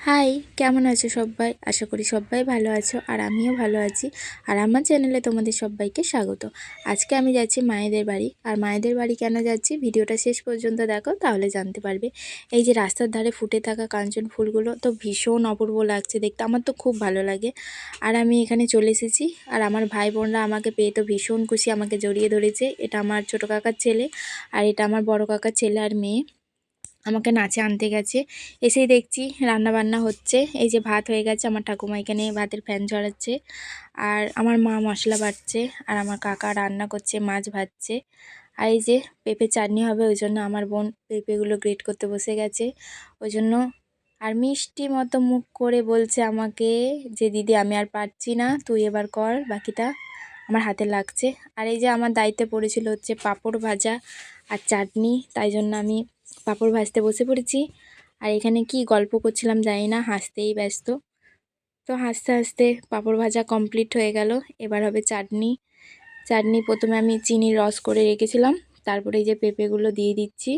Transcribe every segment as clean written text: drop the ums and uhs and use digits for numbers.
High, কেমন আছো সবাই? আশা করি সবাই ভালো আছো আর আমিও ভালো আছি। আর আমার চ্যানেলে তোমাদের সবাইকে স্বাগত। আজকে আমি যাচ্ছি মায়েদের বাড়ি। আর মায়েদের বাড়ি কেন যাচ্ছি ভিডিওটা শেষ পর্যন্ত দেখো, তাহলে জানতে পারবে। এই যে রাস্তার ধারে ফুটে থাকা কাঞ্চন ফুলগুলো তো ভীষণ অপূর্ব লাগছে দেখতে, আমার তো খুব ভালো লাগে। আর আমি এখানে চলে এসেছি। আর আমার ভাই বোনরা আমাকে পেয়ে তো ভীষণ খুশি, আমাকে জড়িয়ে ধরেছে। এটা আমার ছোট কাকার ছেলে আর এটা আমার বড় কাকার ছেলে আর মেয়ে। আমাকে নাচে আনতে গেছে। এসেই দেখছি রান্না বান্না হচ্ছে। এই যে ভাত হয়ে গেছে, আমার ঠাকুমা এখানে ভাতের ফ্যান ঝরাচ্ছে। আর আমার মা মশলা বাটছে। আর আমার কাকা রান্না করছে, মাছ ভাজছে। আর এই যে পেঁপে চাটনি হবে, ওই জন্য আমার বোন পেঁপেগুলো গ্রেট করতে বসে গেছে। ওই জন্য আর মিষ্টি মতো মুখ করে বলছে আমাকে যে দিদি আমি আর পারছি না, তুই এবার কর বাকিটা, আমার হাতে লাগছে। আর এই যে আমার দায়িত্বে পড়েছিল হচ্ছে পাঁপড় ভাজা আর চাটনি, তাই জন্য আমি পাঁপড় ভাজতে বসে পড়েছি। আর এখানে কি গল্প করছিলাম জানি না, হাসতেই ব্যস্ত। তো হাসতে হাসতে পাঁপড় ভাজা কমপ্লিট হয়ে গেল। এবার হবে চাটনি। চাটনি প্রথমে আমি চিনির রস করে রেখেছিলাম, তারপরে এই যে পেঁপেগুলো দিয়ে দিচ্ছি।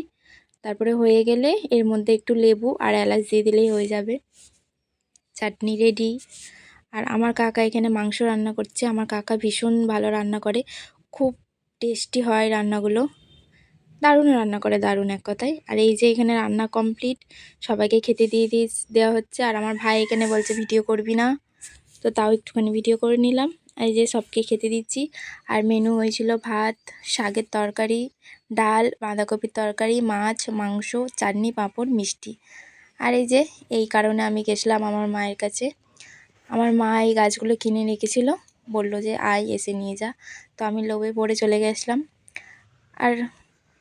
তারপরে হয়ে গেলে এর মধ্যে একটু লেবু আর এলাচ দিয়ে দিলেই হয়ে যাবে, চাটনি রেডি। আর আমার কাকা এখানে মাংস রান্না করছে। আমার কাকা ভীষণ ভালো রান্না করে, খুব টেস্টি হয় রান্নাগুলো, দারুণ রান্না করে, দারুণ এক কথায়। আর এই যে এখানে রান্না কমপ্লিট, সবাইকে খেতে দেওয়া হচ্ছে। আর আমার ভাই এখানে বলছে ভিডিও করবি না, তো তাও একটুখানি ভিডিও করে নিলাম। এই যে সবকে খেতে দিচ্ছি। আর মেনু হয়েছিল ভাত, শাকের তরকারি, ডাল, বাঁধাকপির তরকারি, মাছ, মাংস, চাটনি, পাঁপড়, মিষ্টি। আর এই যে এই কারণে আমি গেছিলাম আমার মায়ের কাছে। আমার মা এই গাছগুলো কিনে রেখেছিল, বলল যে আয় এসে নিয়ে যা। তো আমি লোভে পড়ে চলে গেছিলাম। আর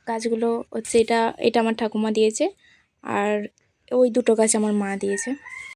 গাছগুলো হচ্ছে এটা এটা আমার ঠাকুমা দিয়েছে। আর ওই দুটো গাছ আমার মা দিয়েছে।